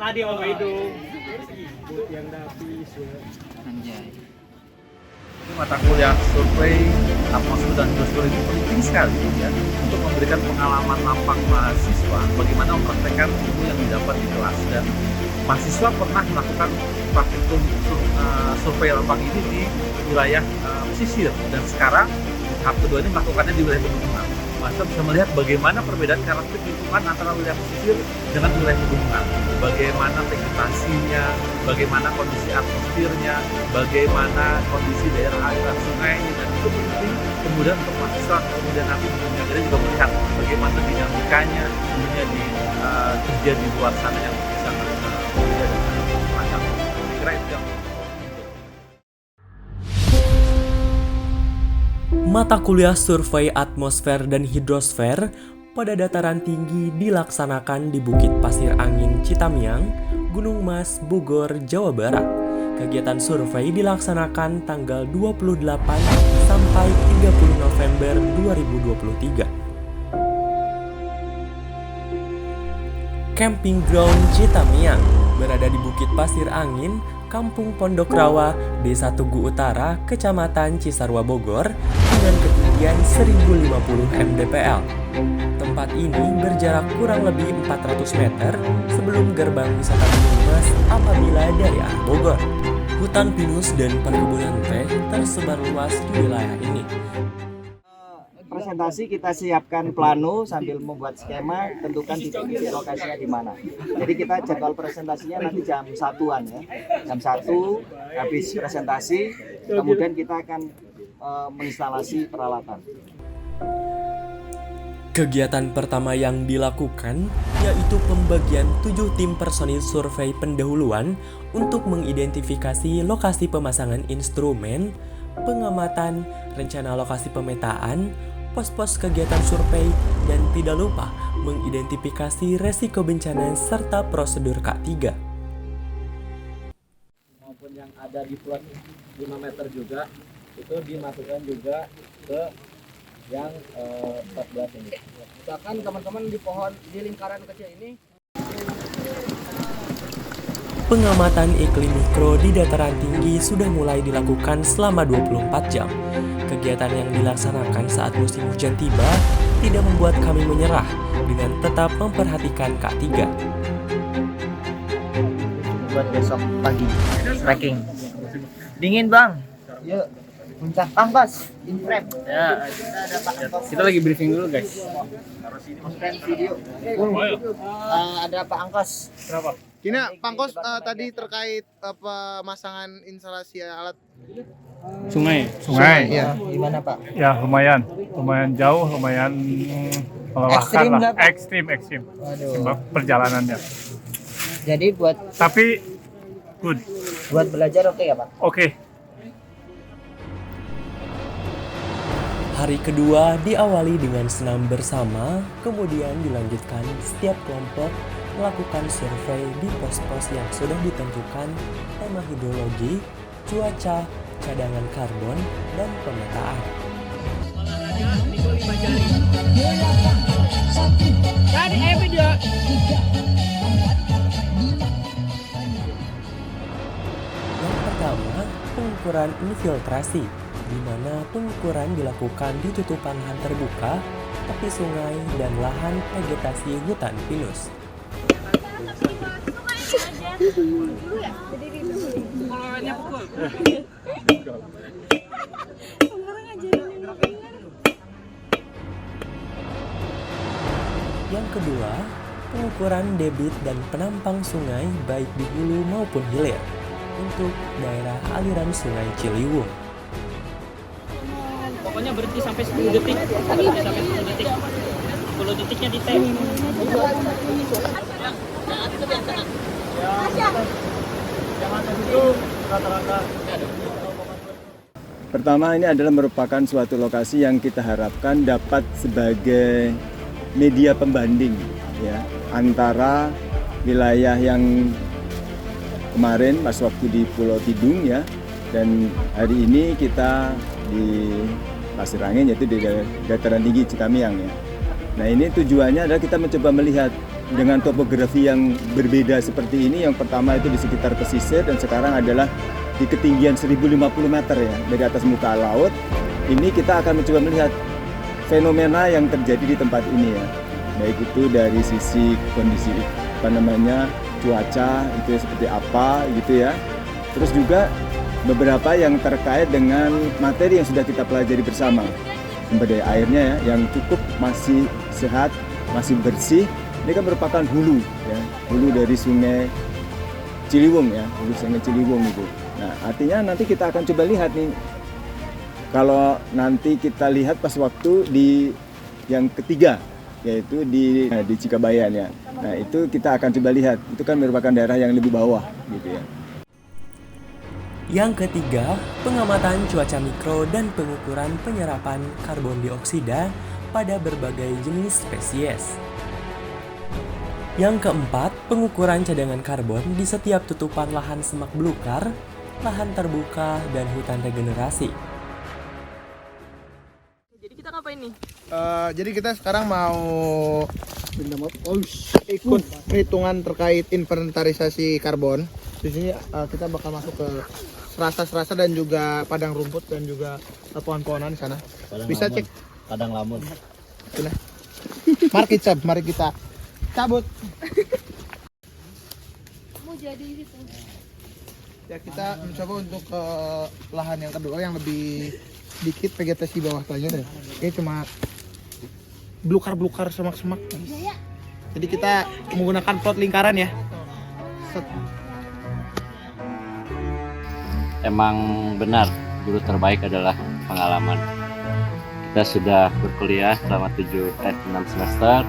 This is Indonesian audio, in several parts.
tadi Om Hidung. Yang dapis. Anjay. Mata kuliah survei atmosfer dan hidrosfer ini penting sekali ya untuk memberikan pengalaman lampang mahasiswa bagaimana mempraktekkan ilmu yang didapat di kelas, dan mahasiswa pernah melakukan praktikum survei lampang ini di wilayah pesisir, dan sekarang tahap kedua ini melakukannya di wilayah pegunungan. Mahasiswa bisa melihat bagaimana perbedaan karakter lingkungan antara wilayah pesisir dengan wilayah pegunungan, bagaimana vegetasinya, bagaimana kondisi atmosfernya, bagaimana kondisi daerah aliran sungai, dan itu penting kemudian untuk mahasiswa kemudian nanti dunia juga melihat bagaimana dinamikanya dunia kerja di luar sana yang sangat berbeda dan sangat macam. Kira itu yang Mata kuliah survei atmosfer dan hidrosfer pada dataran tinggi dilaksanakan di Bukit Pasir Angin Citamiang, Gunung Mas, Bogor, Jawa Barat. Kegiatan survei dilaksanakan tanggal 28 sampai 30 November 2023. Camping Ground Citamiang berada di Bukit Pasir Angin, Kampung Pondok Rawa, Desa Tugu Utara, Kecamatan Cisarua, Bogor, dengan ketinggian 1050 mdpl. Tempat ini berjarak kurang lebih 400 meter sebelum gerbang wisata Gunung Mas apabila dari arah Bogor. Hutan pinus dan perkebunan teh tersebar luas di wilayah ini. Presentasi kita siapkan plano sambil membuat skema, tentukan titik-titik lokasinya di mana. Jadi kita jadwal presentasinya nanti jam 1-an ya. Jam 1 habis presentasi, kemudian kita akan menginstalasi peralatan. Kegiatan pertama yang dilakukan yaitu pembagian 7 tim personil survei pendahuluan untuk mengidentifikasi lokasi pemasangan instrumen, pengamatan, rencana lokasi pemetaan, pos-pos kegiatan survei, dan tidak lupa mengidentifikasi resiko bencana serta prosedur K3. Maupun yang ada di plot 5 meter juga, itu dimasukkan juga ke yang 14 ini. Misalkan teman-teman di pohon di lingkaran kecil ini. Pengamatan iklim mikro di dataran tinggi sudah mulai dilakukan selama 24 jam. Kegiatan yang dilaksanakan saat musim hujan tiba tidak membuat kami menyerah dengan tetap memperhatikan K3. Buat besok pagi trekking. Dingin bang. Yuk, Puncak Angkos Inframe. ya Kita lagi briefing dulu guys. video. Ada Pak Angkos. Berapa? Kina, Pangkos tadi terkait pemasangan instalasi alat Sungai. ya. Gimana Pak? Ya lumayan jauh, lumayan melelahkan Ekstrim lah, nggak, Pak? ekstrim Waduh. perjalanannya. Jadi Tapi good, buat belajar oke ya Pak? oke. Hari kedua diawali dengan senam bersama, kemudian dilanjutkan setiap kelompok melakukan survei di pos-pos yang sudah ditentukan, tema hidrologi, cuaca, cadangan karbon, dan pemetaan. Yang pertama, pengukuran infiltrasi, di mana pengukuran dilakukan di tutupan lahan terbuka, tepi sungai, dan lahan vegetasi hutan pinus. Yang kedua, pengukuran debit dan penampang sungai baik di hulu maupun hilir untuk daerah aliran sungai Ciliwung. Pokoknya berhenti sampai 10 detik. Berhenti sampai 10 detik. 10 detiknya di tag. Pertama, ini adalah merupakan suatu lokasi yang kita harapkan dapat sebagai media pembanding ya antara wilayah yang kemarin pas waktu di Pulau Tidung ya, dan hari ini kita di Pasir Angin, yaitu di dataran tinggi Citamiang ya. Nah, ini tujuannya adalah kita mencoba melihat dengan topografi yang berbeda seperti ini. Yang pertama itu di sekitar pesisir dan sekarang adalah di ketinggian 1050 meter ya dari atas muka laut. Ini kita akan mencoba melihat fenomena yang terjadi di tempat ini ya. Baik itu dari sisi kondisi cuaca itu seperti apa gitu ya. Terus juga beberapa yang terkait dengan materi yang sudah kita pelajari bersama. Sumber daya airnya ya yang cukup masih sehat, masih bersih. Ini kan merupakan hulu ya, hulu dari Sungai Ciliwung ya, hulu Sungai Ciliwung itu. Nah, artinya nanti kita akan coba lihat nih. Kalau nanti kita lihat pas waktu di yang ketiga yaitu di Cikabayan ya. Nah, itu kita akan coba lihat. Itu kan merupakan daerah yang lebih bawah gitu ya. Yang ketiga, pengamatan cuaca mikro dan pengukuran penyerapan karbon dioksida pada berbagai jenis spesies. Yang keempat, pengukuran cadangan karbon di setiap tutupan lahan semak belukar, lahan terbuka, dan hutan regenerasi. Jadi kita ngapain nih? Jadi kita sekarang mau ikut perhitungan terkait inventarisasi karbon. Di sini kita bakal masuk ke serasa-serasa dan juga padang rumput dan juga pohon-pohonan di sana. Bisa cek Padang lamun. Mari kita cabut. Mau jadi gitu. Ya kita mencoba untuk ke lahan yang kedua yang lebih sedikit vegetasi bawah tanahnya deh. Ini cuma belukar-belukar semak-semak. Jadi kita menggunakan plot lingkaran ya. Set. Emang benar, guru terbaik adalah pengalaman. Kita sudah berkuliah selama 6 semester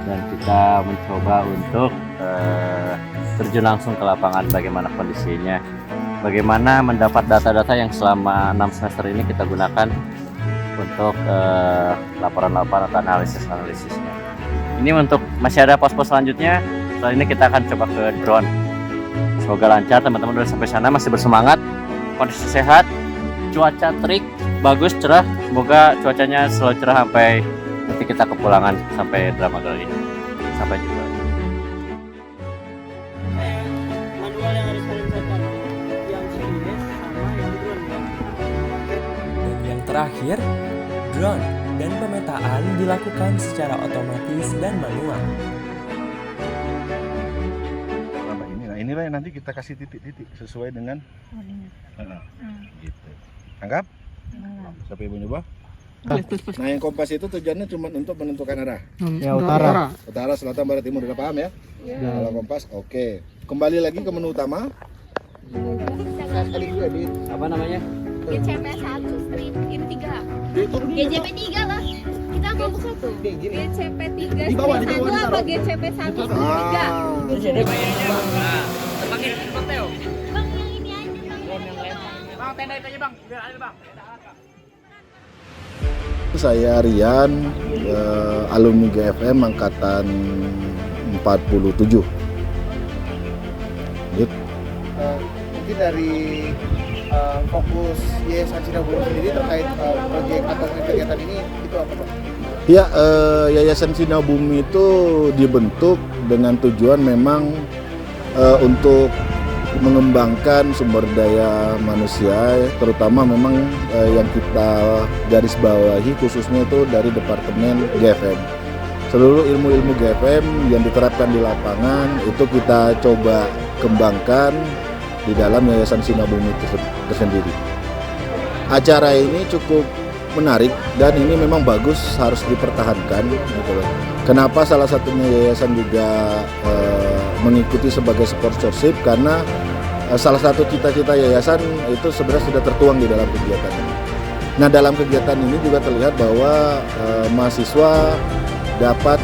dan kita mencoba untuk terjun langsung ke lapangan bagaimana kondisinya, bagaimana mendapat data-data yang selama 6 semester ini kita gunakan untuk laporan-laporan atau analisisnya. Ini untuk masih ada pos-pos selanjutnya. Setelah ini kita akan coba ke drone. Semoga lancar, teman-teman udah sampai sana masih bersemangat, kondisi sehat, cuaca terik, bagus, cerah. Semoga cuacanya selalu cerah sampai nanti kita kepulangan sampai Drama Gali. Sampai jumpa. Manual yang harus kalian catat, yang GPS sama yang drone ya. Dan yang terakhir, drone dan pemetaan dilakukan secara otomatis dan manual. Nah, inilah yang nanti kita kasih titik-titik sesuai dengan gitu. Anggap? Siapa ibu nyoba? Nah, yang kompas itu tujuannya cuma untuk menentukan arah. Ya, utara. Utara, selatan, barat, timur, udah paham ya? Kalau kompas, oke. Kembali lagi ke menu utama. Apa namanya? GCP 1 strip ini 3. GCP 3 lah. Kita mau buka tuh. GCP 3 strip 1 apa GCP 1 strip 3? Jadi bayarnya terbangin Bang Teo. Bang yang ini aja Bang tenda itu aja Bang. Udah ada Bang. Saya Rian, alumni GFM angkatan 47. Mungkin dari fokus Yayasan Sinabumi sendiri terkait proyek atau kegiatan ini itu apa Pak? Ya, Yayasan Sinabumi itu dibentuk dengan tujuan memang untuk mengembangkan sumber daya manusia, terutama memang yang kita garis bawahi khususnya itu dari Departemen GFM. Seluruh ilmu-ilmu GFM yang diterapkan di lapangan itu kita coba kembangkan di dalam Yayasan Sinabumi tersendiri. Acara ini cukup menarik dan ini memang bagus, harus dipertahankan gitu loh. Kenapa salah satunya yayasan juga mengikuti sebagai sponsorship, karena salah satu cita-cita yayasan itu sebenarnya sudah tertuang di dalam kegiatan ini. Nah, dalam kegiatan ini juga terlihat bahwa mahasiswa dapat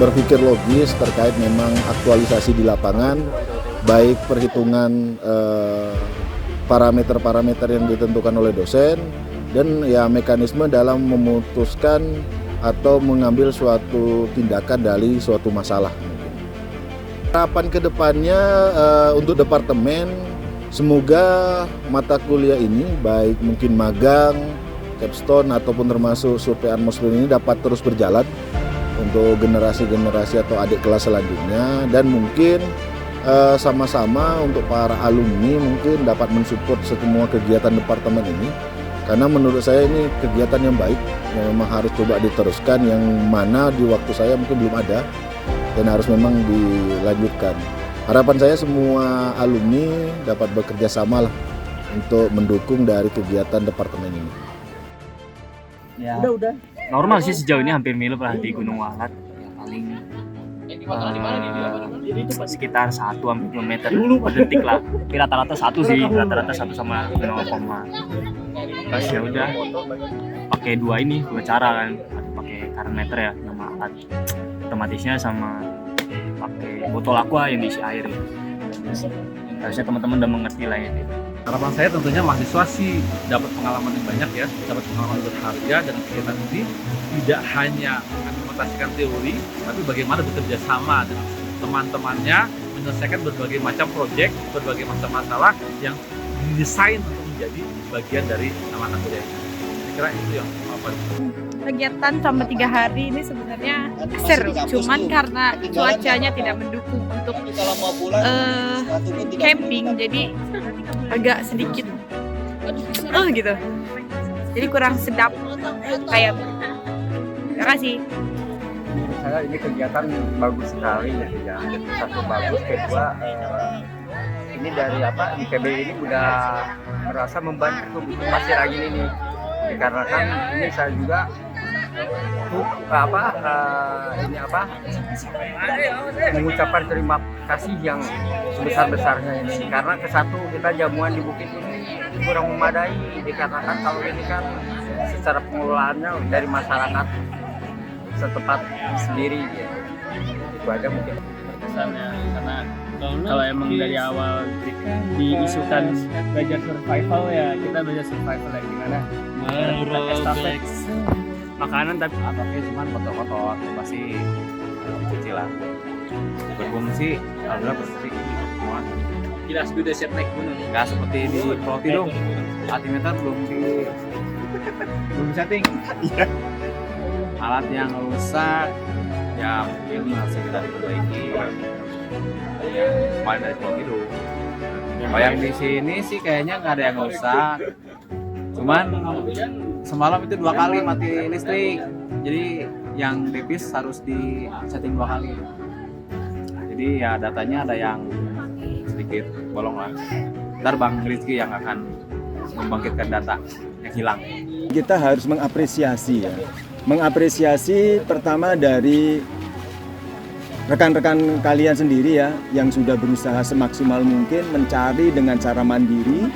berpikir logis terkait memang aktualisasi di lapangan, baik perhitungan parameter-parameter yang ditentukan oleh dosen dan ya mekanisme dalam memutuskan atau mengambil suatu tindakan dari suatu masalah. Harapan kedepannya untuk departemen, semoga mata kuliah ini baik mungkin magang, capstone ataupun termasuk survei atmosfer ini dapat terus berjalan untuk generasi-generasi atau adik kelas selanjutnya, dan mungkin sama-sama untuk para alumni mungkin dapat mensupport semua kegiatan departemen ini, karena menurut saya ini kegiatan yang baik yang memang harus coba diteruskan, yang mana di waktu saya mungkin belum ada dan harus memang dilanjutkan. Harapan saya semua alumni dapat bekerja sama lah untuk mendukung dari kegiatan departemen ini. Ya. Normal sih sejauh ini hampir mirip lah di Gunung Walat, ya paling sekitar 1 sampai 2 meter per detik lah. Tapi rata-rata 1 sih, rata-rata 1 sama 0,. Pas ya udah pakai dua cara kan, pakai current meter ya nama alat otomatisnya, sama pakai botol aqua yang diisi air ya. Harusnya teman-teman udah mengerti lah ini. Harapan saya tentunya mahasiswa sih dapat pengalaman yang banyak ya, dapat pengalaman berharga, dan kegiatan ini tidak hanya mengimplementasikan teori, tapi bagaimana bekerja sama dengan teman-temannya menyelesaikan berbagai macam proyek, berbagai macam masalah yang didesain untuk menjadi bagian dari mata kuliah ini. Saya kira itu yang Kegiatan selama 3 hari ini sebenarnya seru, cuman karena cuacanya tidak mendukung untuk camping, jadi agak sedikit gitu, jadi kurang sedap kayak. Terima kasih. Saya ini kegiatan bagus sekali ya. Satu bagus, kedua ini dari IPB ini udah merasa membantu Pasir Angin ini. Dikarenakan ini saya juga mengucapkan terima kasih yang sebesar-besarnya ini, karena kesatu kita jamuan di bukit ini kurang memadai, dikarenakan kalau ini kan secara pengelolaannya dari masyarakat setempat sendiri gitu. Itu aja mungkin Berkesannya karena kalau emang dari awal diisukan belajar survival, ya kita belajar survival yang gimana kita estafet makanan, tapi cuma kotor-kotor pasti dicuci lah. Berfungsi, alhamdulillah berfungsi semua. kita sudah siap naik gunung. Nggak seperti di Proti dong, altimeter belum setting. Alat yang rusak ya mungkin harus kita perbaiki. Ya kemarin dari Proti dong. Kalau yang di sini sih kayaknya nggak ada yang rusak. Cuman semalam itu 2 kali mati listrik. Jadi yang tipis harus di setting 2 kali. Jadi ya datanya ada yang sedikit bolong lah. Ntar Bang Rizky yang akan membangkitkan data yang hilang. Kita harus mengapresiasi ya. Mengapresiasi pertama dari rekan-rekan kalian sendiri ya, yang sudah berusaha semaksimal mungkin mencari dengan cara mandiri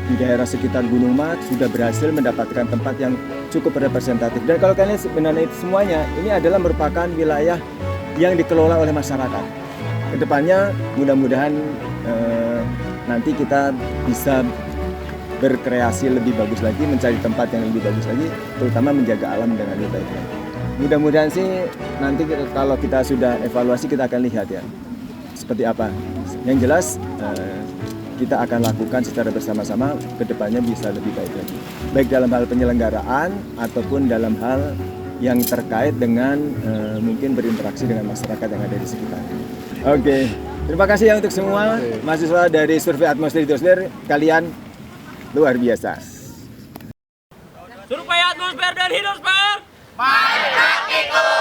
di daerah sekitar Gunung Mat, sudah berhasil mendapatkan tempat yang cukup representatif. Dan kalau kalian sebenarnya itu semuanya, ini adalah merupakan wilayah yang dikelola oleh masyarakat. Kedepannya mudah-mudahan nanti kita bisa berkreasi lebih bagus lagi, mencari tempat yang lebih bagus lagi, terutama menjaga alam dengan lebih baik lagi. Mudah-mudahan sih nanti kalau kita sudah evaluasi kita akan lihat ya seperti apa. Yang jelas kita akan lakukan secara bersama-sama, kedepannya bisa lebih baik lagi. Baik dalam hal penyelenggaraan ataupun dalam hal yang terkait dengan mungkin berinteraksi dengan masyarakat yang ada di sekitar. Oke, terima kasih ya untuk semua mahasiswa dari Survei Atmosfer Hidrosfer, kalian luar biasa. Survei Atmosfer dan Hidrosfer. Mari kita ikut.